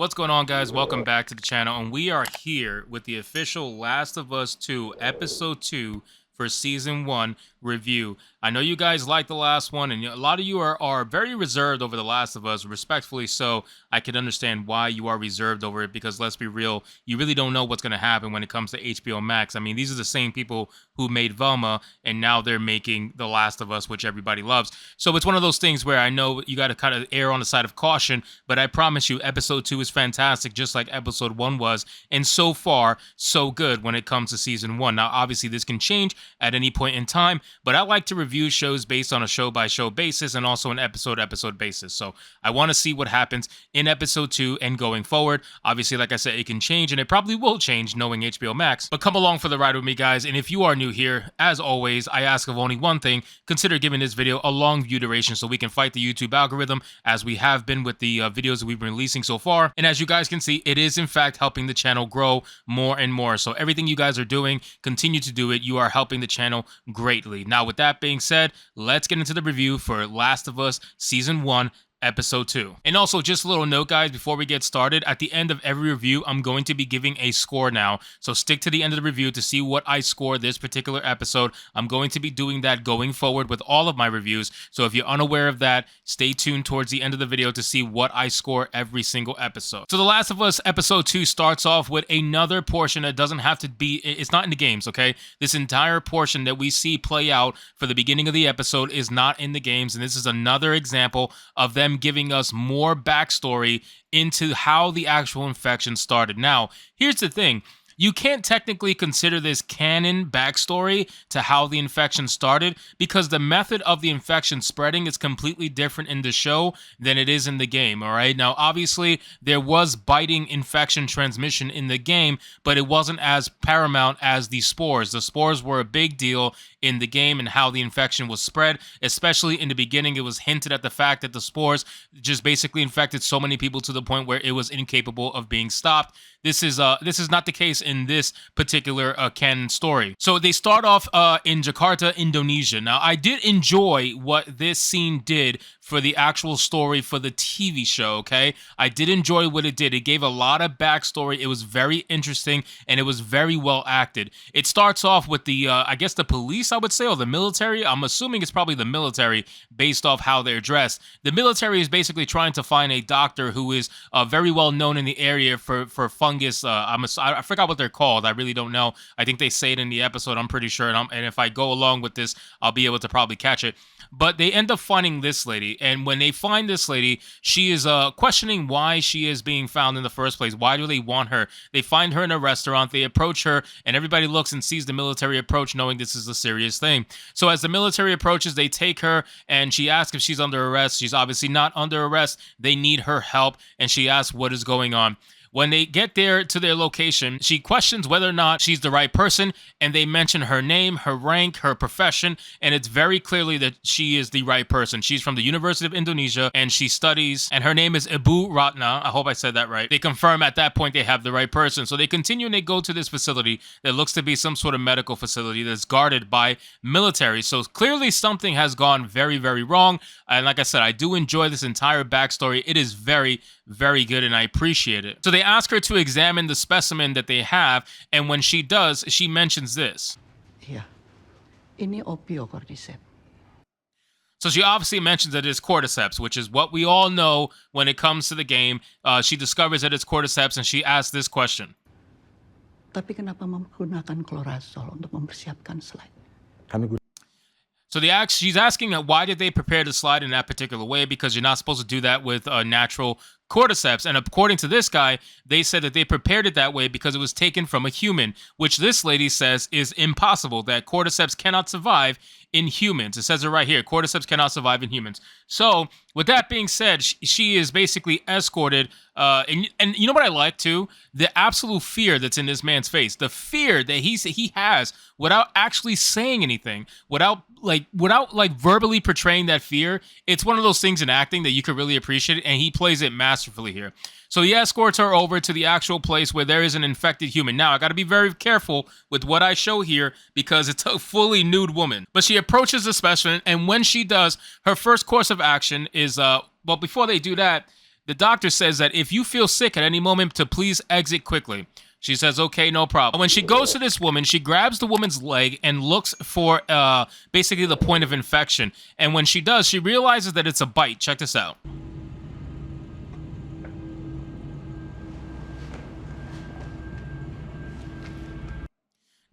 What's going on, guys? Welcome back to the channel, and we are here with the official Last of Us 2 Episode 2 for Season 1 review. I know you guys like the last one, and a lot of you are very reserved over the Last of Us, respectfully so. I can understand why you are reserved over it, because let's be real, you really don't know what's going to happen when it comes to HBO Max. I mean, these are the same people who made Velma, and now they're making The Last of Us, which everybody loves. So it's one of those things where I know you got to kind of err on the side of caution, but I promise you, Episode 2 is fantastic, just like Episode 1 was, and so far, so good when it comes to Season 1. Now, obviously, this can change at any point in time, but I like to review shows based on a show-by-show basis and also an episode basis. So I want to see what happens in Episode 2 and going forward. Obviously, like I said, it can change, and it probably will change knowing HBO Max. But come along for the ride with me, guys, and if you are new here, as always, I ask of only one thing: consider giving this video a long view duration so we can fight the YouTube algorithm, as we have been with the videos that we've been releasing so far. And as you guys can see, it is in fact helping the channel grow more and more. So everything you guys are doing, continue to do it. You are helping the channel greatly. Now, with that being said, let's get into the review for Last of Us Season 1, Episode 2. And also, just a little note, guys, before we get started, at the end of every review, I'm going to be giving a score now. So stick to the end of the review to see what I score this particular episode. I'm going to be doing that going forward with all of my reviews. So if you're unaware of that, stay tuned towards the end of the video to see what I score every single episode. So The Last of Us Episode 2 starts off with another portion that doesn't have to be, it's not in the games, okay? This entire portion that we see play out for the beginning of the episode is not in the games, and this is another example of them giving us more backstory into how the actual infection started. Now, here's the thing. You can't technically consider this canon backstory to how the infection started, because the method of the infection spreading is completely different in the show than it is in the game, all right? Now, obviously, there was biting infection transmission in the game, but it wasn't as paramount as the spores. The spores were a big deal in the game and how the infection was spread, especially in the beginning. It was hinted at the fact that the spores just basically infected so many people to the point where it was incapable of being stopped. This is not the case in this particular canon story. So they start off in Jakarta, Indonesia. Now, I did enjoy what this scene did for the actual story for the TV show, okay? I did enjoy what it did. It gave a lot of backstory. It was very interesting, and it was very well acted. It starts off with the, I guess the police, I would say, or the military. I'm assuming it's probably the military based off how they're dressed. The military is basically trying to find a doctor who is very well known in the area for fungus. I forgot what they're called. I really don't know. I think they say it in the episode, I'm pretty sure. And if I go along with this, I'll be able to probably catch it. But they end up finding this lady, and when they find this lady, she is questioning why she is being found in the first place. Why do they want her? They find her in a restaurant, they approach her, and everybody looks and sees the military approach, knowing this is a serious thing. So as the military approaches, they take her, and she asks if she's under arrest. She's obviously not under arrest. They need her help, and she asks what is going on. When they get there to their location, she questions whether or not she's the right person, and they mention her name, her rank, her profession, and it's very clearly that she is the right person. She's from the University of Indonesia, and she studies, and her name is Ibu Ratna. I hope I said that right. They confirm at that point they have the right person. So they continue and they go to this facility that looks to be some sort of medical facility that's guarded by military. So clearly something has gone very, very wrong. And like I said, I do enjoy this entire backstory. It is very, very good, and I appreciate it. So they ask her to examine the specimen that they have, and when she does, she mentions this. Iya, ini opiocordyceps. So she obviously mentions that it's cordyceps, which is what we all know when it comes to the game. She discovers that it's cordyceps, and she asks this question. Tapi kenapa menggunakan klorazol untuk mempersiapkan slide? So she's asking why did they prepare the slide in that particular way, because you're not supposed to do that with natural cordyceps. And according to this guy, they said that they prepared it that way because it was taken from a human, which this lady says is impossible, that cordyceps cannot survive in humans. It says it right here, cordyceps cannot survive in humans. So with that being said, she is basically escorted, and you know what I like too? The absolute fear that's in this man's face, the fear that he has without actually saying anything, without verbally portraying that fear. It's one of those things in acting that you could really appreciate, and he plays it masterfully here. So he escorts her over to the actual place where there is an infected human. Now, I got to be very careful with what I show here because it's a fully nude woman. But she approaches the specimen, and when she does, her first course of action is, well, before they do that, The doctor says that if you feel sick at any moment, to please exit quickly. She says, okay, no problem. When she goes to this woman, she grabs the woman's leg and looks for basically the point of infection. And when she does, she realizes that it's a bite. Check this out.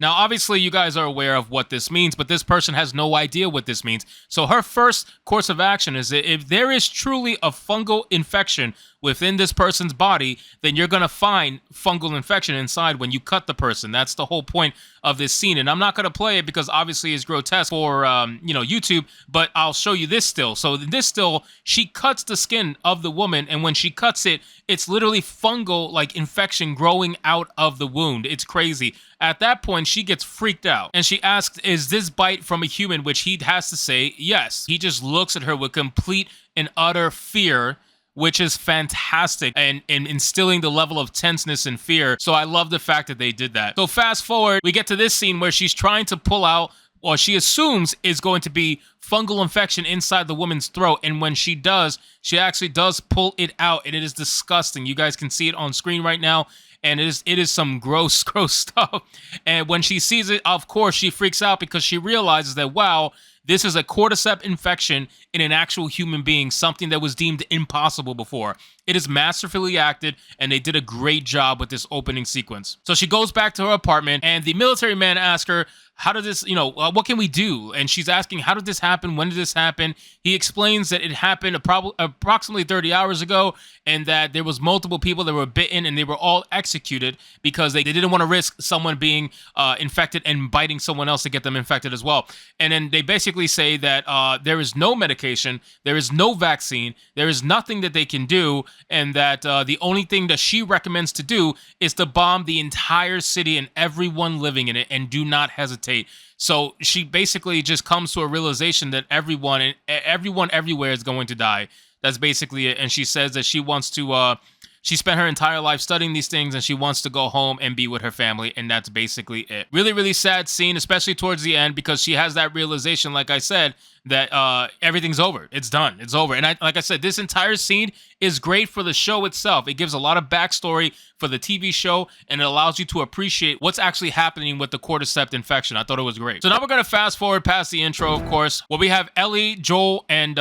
Now, obviously, you guys are aware of what this means, but this person has no idea what this means. So her first course of action is that if there is truly a fungal infection within this person's body, then you're going to find fungal infection inside when you cut the person. That's the whole point of this scene. And I'm not going to play it because obviously it's grotesque for, YouTube, but I'll show you this still. So this still, she cuts the skin of the woman, and when she cuts it, it's literally fungal, like infection growing out of the wound. It's crazy. At that point, she gets freaked out and she asks, is this bite from a human? Which he has to say yes. He just looks at her with complete and utter fear, which is fantastic, and instilling the level of tenseness and fear. So I love the fact that they did that. So fast forward, we get to this scene where she's trying to pull out, or she assumes is going to be fungal infection inside the woman's throat. And when she does, she actually does pull it out, and it is disgusting. You guys can see it on screen right now. And it is some gross stuff. And when she sees it, of course, she freaks out because she realizes that, wow, this is a cordyceps infection in an actual human being, something that was deemed impossible before. It is masterfully acted, and they did a great job with this opening sequence. So she goes back to her apartment, and the military man asks her, how did this, what can we do? And she's asking, how did this happen? When did this happen? He explains that it happened approximately 30 hours ago, and that there was multiple people that were bitten, and they were all executed because they didn't want to risk someone being infected and biting someone else to get them infected as well. And then they basically say that there is no medication, there is no vaccine, there is nothing that they can do, and that the only thing that she recommends to do is to bomb the entire city and everyone living in it, and do not hesitate. So she basically just comes to a realization that everyone everywhere is going to die. That's basically it. And she says that she wants to she spent her entire life studying these things, and she wants to go home and be with her family, and that's basically it. Really, really sad scene, especially towards the end, because she has that realization, like I said, that everything's over. It's done. It's over. And like I said, this entire scene is great for the show itself. It gives a lot of backstory for the TV show, and it allows you to appreciate what's actually happening with the cordyceps infection. I thought it was great. So now we're going to fast forward past the intro, of course, where we have Ellie, Joel, and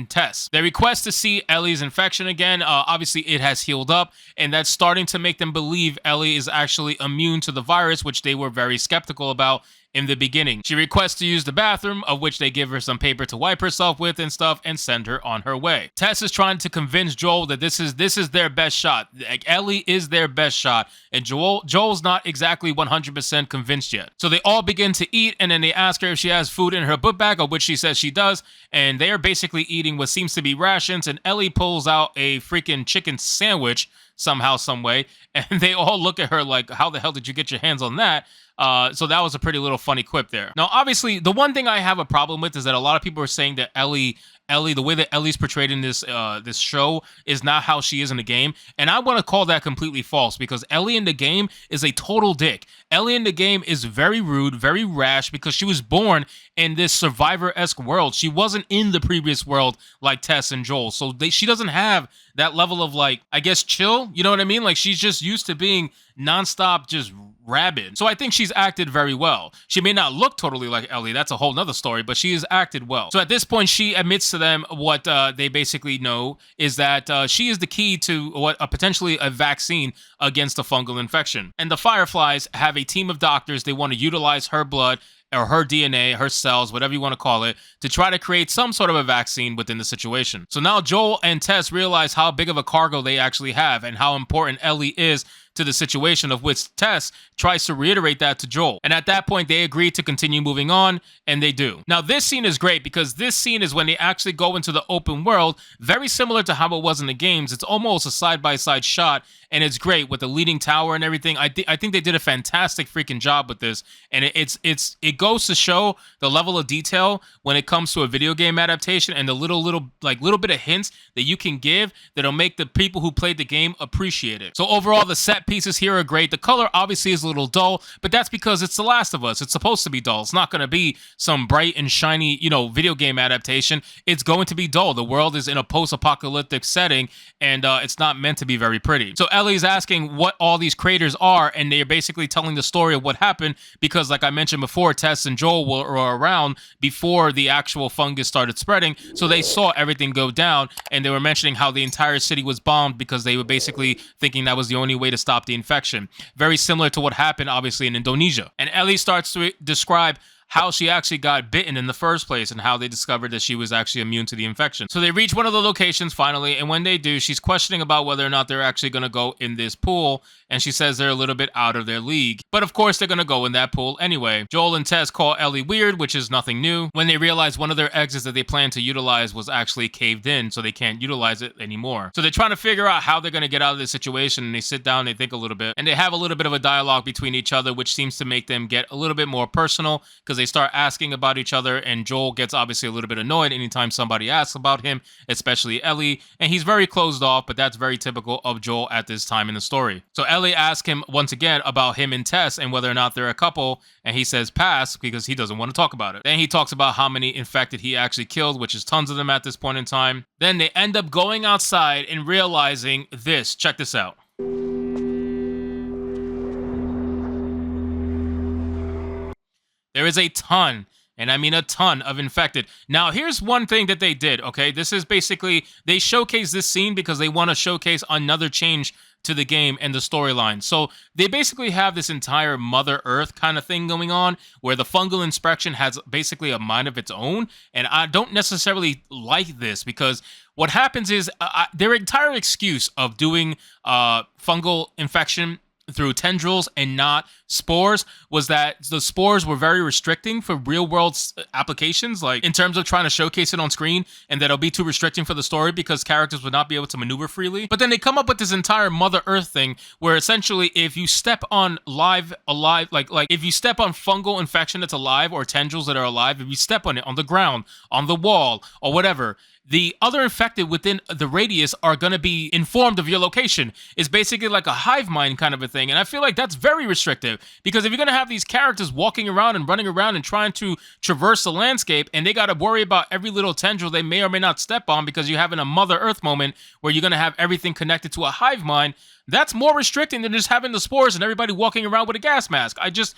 Tess. They request to see Ellie's infection again. Obviously, it has healed up, and that's starting to make them believe Ellie is actually immune to the virus, which they were very skeptical about in the beginning. She requests to use the bathroom, of which they give her some paper to wipe herself with and stuff, and send her on her way. Tess is trying to convince Joel that this is their best shot. Like, Ellie is their best shot, and Joel's not exactly 100% convinced yet. So they all begin to eat, and then they ask her if she has food in her book bag, of which she says she does, and they are basically eating what seems to be rations, and Ellie pulls out a freaking chicken sandwich somehow, some way, and they all look at her like, how the hell did you get your hands on that? So that was a pretty little funny quip there. Now, obviously, the one thing I have a problem with is that a lot of people are saying that Ellie, the way that Ellie's portrayed in this show is not how she is in the game. And I want to call that completely false, because Ellie in the game is a total dick. Ellie in the game is very rude, very rash, because she was born in this Survivor-esque world. She wasn't in the previous world like Tess and Joel. So she doesn't have that level of, like, I guess, chill. You know what I mean? Like, she's just used to being nonstop just rabid. So I think she's acted very well. She may not look totally like Ellie, that's a whole nother story, but she has acted well. So at this point, she admits to them what they basically know is that she is the key to what potentially a vaccine against a fungal infection. And the Fireflies have a team of doctors. They want to utilize her blood or her DNA, her cells, whatever you want to call it, to try to create some sort of a vaccine within the situation. So now Joel and Tess realize how big of a cargo they actually have and how important Ellie is to the situation, of which Tess tries to reiterate that to Joel. And at that point, they agree to continue moving on, and they do. Now, this scene is great because this scene is when they actually go into the open world, very similar to how it was in the games. It's almost a side-by-side shot, and it's great with the leaning tower and everything. I think they did a fantastic freaking job with this, and it goes to show the level of detail when it comes to a video game adaptation, and the little bit of hints that you can give that'll make the people who played the game appreciate it. So overall, the set set pieces here are great. The color obviously is a little dull, but that's because it's The Last of Us. It's supposed to be dull. It's not going to be some bright and shiny, video game adaptation. It's going to be dull. The world is in a post-apocalyptic setting, and it's not meant to be very pretty. So Ellie's asking what all these craters are, and they're basically telling the story of what happened because, like I mentioned before, Tess and Joel were around before the actual fungus started spreading, so they saw everything go down, and they were mentioning how the entire city was bombed because they were basically thinking that was the only way to stop the infection. Very similar to what happened, obviously, in Indonesia. And Ellie starts to describe how she actually got bitten in the first place and how they discovered that she was actually immune to the infection. So they reach one of the locations finally, and when they do, she's questioning about whether or not they're actually going to go in this pool, and she says they're a little bit out of their league. But of course, they're going to go in that pool anyway. Joel and Tess call Ellie weird, which is nothing new, when they realize one of their exits that they planned to utilize was actually caved in, so they can't utilize it anymore. So they're trying to figure out how they're going to get out of this situation, and they sit down, they think a little bit, and they have a little bit of a dialogue between each other, which seems to make them get a little bit more personal, because they start asking about each other, and Joel gets obviously a little bit annoyed anytime somebody asks about him, especially Ellie, and he's very closed off, but that's very typical of Joel at this time in the story. So Ellie asks him once again about him and Tess and whether or not they're a couple, and he says pass because he doesn't want to talk about it. Then he talks about how many infected he actually killed, which is tons of them at this point in time. Then they end up going outside and realizing this. Check this out. There is a ton, and I mean a ton, of infected. Now, here's one thing that they did, okay? This is basically, they showcase this scene because they want to showcase another change to the game and the storyline. So they basically have this entire Mother Earth kind of thing going on where the fungal inspection has basically a mind of its own. And I don't necessarily like this because what happens is their entire excuse of doing fungal infection through tendrils and not spores was that the spores were very restricting for real world applications, like in terms of trying to showcase it on screen, and that it'll be too restricting for the story because characters would not be able to maneuver freely. But then they come up with this entire Mother Earth thing where essentially if you step on alive, like if you step on fungal infection that's alive or tendrils that are alive, if you step on it on the ground, on the wall, or whatever, the other infected within the radius are going to be informed of your location. It's basically like a hive mind kind of a thing. And I feel like that's very restrictive because if you're going to have these characters walking around and running around and trying to traverse the landscape and they got to worry about every little tendril they may or may not step on because you're having a Mother Earth moment where you're going to have everything connected to a hive mind, that's more restricting than just having the spores and everybody walking around with a gas mask. I just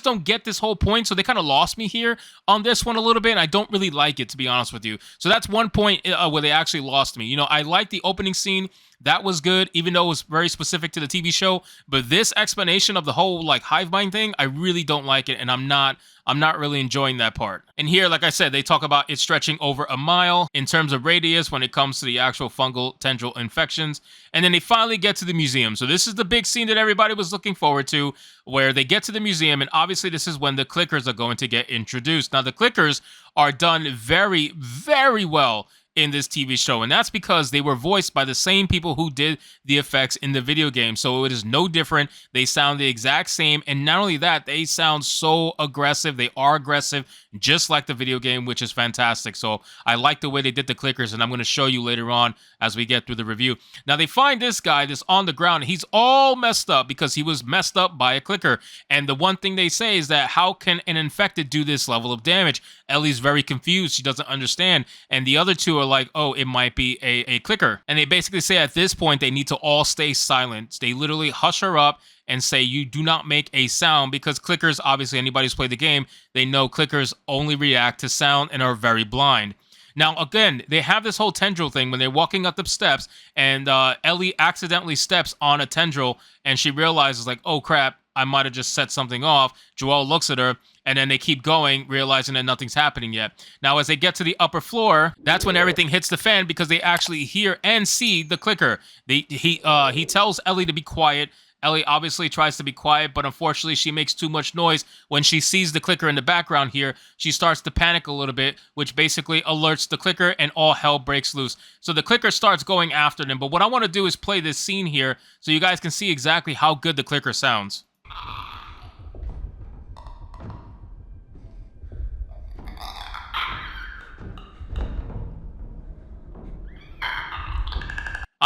don't get this whole point. So they kind of lost me here on this one a little bit. And I don't really like it, to be honest with you. So that's one point where they actually lost me. You know, I like the opening scene. That was good, even though it was very specific to the TV show. But this explanation of the whole like hive mind thing, I really don't like it, and I'm not really enjoying that part. And here, like I said, they talk about it stretching over a mile in terms of radius when it comes to the actual fungal tendril infections. And then they finally get to the museum. So this is the big scene that everybody was looking forward to, where they get to the museum, and obviously this is when the clickers are going to get introduced. Now, the clickers are done very, very well in this TV show, and that's because they were voiced by the same people who did the effects in the video game, so it is no different. They sound the exact same, and not only that, they sound so aggressive. They are aggressive, just like the video game, which is fantastic. So I like the way they did the clickers, and I'm going to show you later on as we get through the review. Now, they find this guy that's on the ground. He's all messed up because he was messed up by a clicker, and the one thing they say is that how can an infected do this level of damage? Ellie's very confused. She doesn't understand, and the other two are like, oh, it might be a clicker. And they basically say at this point they need to all stay silent. They literally hush her up and say, you do not make a sound, because clickers, obviously anybody who's played the game, they know clickers only react to sound and are very blind. Now, again, they have this whole tendril thing when they're walking up the steps, and Ellie accidentally steps on a tendril, and she realizes, like, oh, crap, I might have just set something off. Joel looks at her, and then they keep going, realizing that nothing's happening yet. Now, as they get to the upper floor, that's when everything hits the fan, because they actually hear and see the clicker. He tells Ellie to be quiet. Ellie obviously tries to be quiet, but unfortunately she makes too much noise. When she sees the clicker in the background here, she starts to panic a little bit, which basically alerts the clicker, and all hell breaks loose. So the clicker starts going after them, but what I want to do is play this scene here so you guys can see exactly how good the clicker sounds.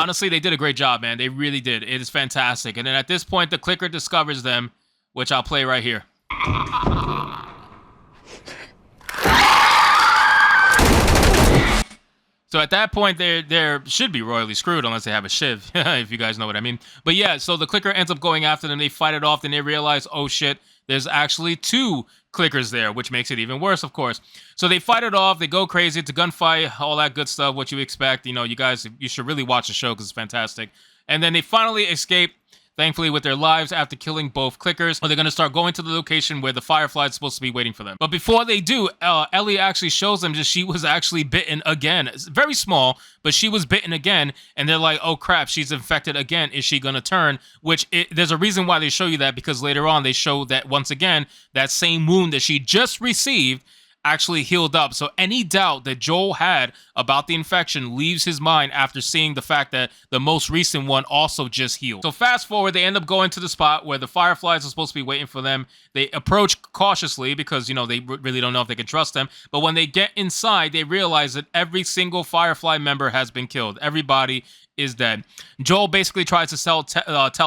Honestly, they did a great job, man. They really did. It is fantastic. And then at this point, the clicker discovers them, which I'll play right here. So at that point, they should be royally screwed unless they have a shiv, if you guys know what I mean. But yeah, so the clicker ends up going after them. They fight it off, then they realize, oh shit, there's actually 2 clickers there, which makes it even worse, of course. So they fight it off. They go crazy. It's a gunfight, all that good stuff, what you expect. You know, you guys, you should really watch the show because it's fantastic. And then they finally escape, thankfully, with their lives after killing both clickers. They're going to start going to the location where the Firefly is supposed to be waiting for them. But before they do, Ellie actually shows them that she was actually bitten again. It's very small, but she was bitten again. And they're like, oh crap, she's infected again. Is she going to turn? Which, there's a reason why they show you that, because later on they show that, once again, that same wound that she just received actually healed up. So any doubt that Joel had about the infection leaves his mind after seeing the fact that the most recent one also just healed. So fast forward, they end up going to the spot where the Fireflies are supposed to be waiting for them. They approach cautiously because, you know, they really don't know if they can trust them. But when they get inside, they realize that every single Firefly member has been killed. Everybody is dead. Joel basically tries to tell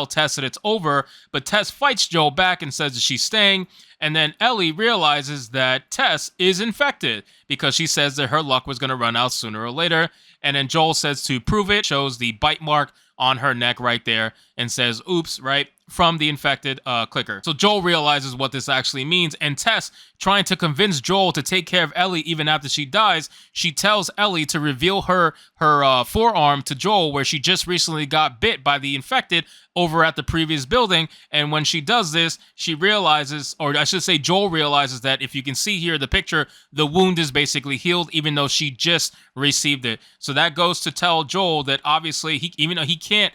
Tess that it's over, but Tess fights Joel back and says that she's staying. And then Ellie realizes that Tess is infected because she says that her luck was going to run out sooner or later. And then Joel says to prove it, shows the bite mark on her neck right there and says, oops, right, from the infected clicker. So Joel realizes what this actually means, and Tess, trying to convince Joel to take care of Ellie even after she dies, she tells Ellie to reveal her forearm to Joel where she just recently got bit by the infected over at the previous building. And when she does this, she realizes, or I should say Joel realizes, that if you can see here the picture, the wound is basically healed even though she just received it. So that goes to tell Joel that obviously, even though he can't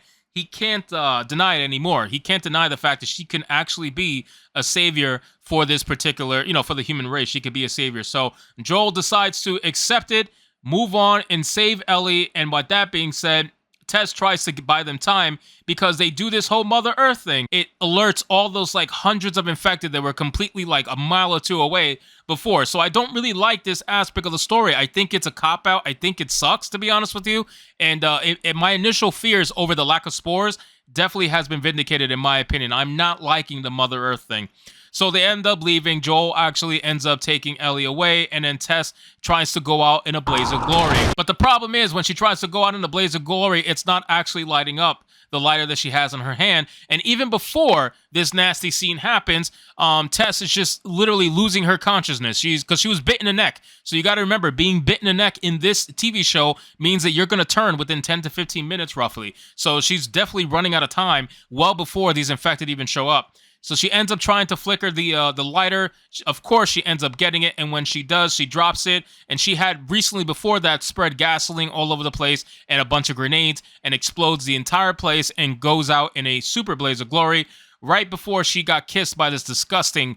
deny it anymore. He can't deny the fact that she can actually be a savior for this particular, you know, for the human race. She could be a savior. So Joel decides to accept it, move on, and save Ellie. And with that being said, Tess tries to buy them time because they do this whole Mother Earth thing. It alerts all those like hundreds of infected that were completely like a mile or 2 away before. So I don't really like this aspect of the story. I think it's a cop-out. I think it sucks, to be honest with you. And my initial fears over the lack of spores definitely has been vindicated in my opinion. I'm not liking the Mother Earth thing. So they end up leaving. Joel actually ends up taking Ellie away, and then Tess tries to go out in a blaze of glory. But the problem is, when she tries to go out in a blaze of glory, it's not actually lighting up the lighter that she has in her hand. And even before this nasty scene happens, Tess is just literally losing her consciousness. Because she was bit in the neck. So you got to remember, being bit in the neck in this TV show means that you're going to turn within 10 to 15 minutes roughly. So she's definitely running out of time well before these infected even show up. So she ends up trying to flicker the lighter. Of course, she ends up getting it, and when she does, she drops it. And she had recently before that spread gasoline all over the place and a bunch of grenades and explodes the entire place and goes out in a super blaze of glory right before she got kissed by this disgusting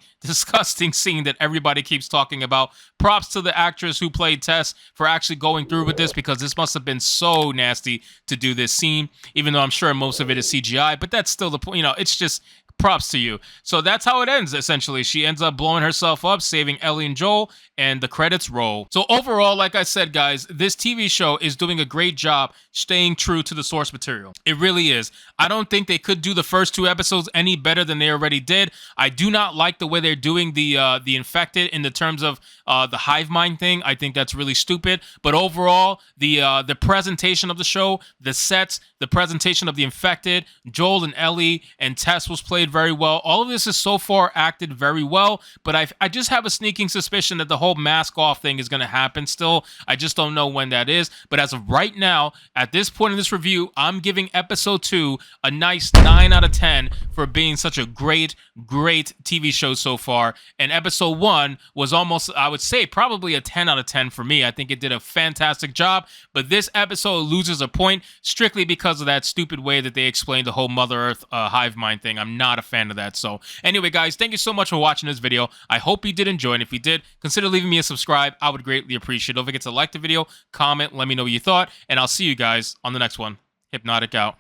scene that everybody keeps talking about. Props to the actress who played Tess for actually going through with this, because this must have been so nasty to do this scene, even though I'm sure most of it is CGI, but that's still the point. You know, it's just props to you. So that's how it ends, essentially. She ends up blowing herself up, saving Ellie and Joel, and the credits roll. So overall, like I said, guys, this TV show is doing a great job staying true to the source material. It really is. I don't think they could do the first 2 episodes any better than they already did. I do not like the way they're doing the infected in the terms of the hive mind thing. I think that's really stupid. But overall, the presentation of the show, the sets, the presentation of the infected, Joel and Ellie and Tess was played very well. All of this is so far acted very well, but I just have a sneaking suspicion that the whole mask off thing is going to happen still. I just don't know when that is. But as of right now, at this point in this review, I'm giving episode 2 a nice 9 out of 10 for being such a great TV show so far. And episode 1 was almost, I would say, probably a 10 out of 10 for me. I think it did a fantastic job. But this episode loses a point strictly because of that stupid way that they explained the whole Mother Earth hive mind thing. I'm not a fan of that. So anyway, guys, thank you so much for watching this video. I hope you did enjoy, and if you did, consider leaving me a subscribe. I would greatly appreciate it. Don't forget to like the video, comment, let me know what you thought, and I'll see you guys on the next one. Hypnotic out.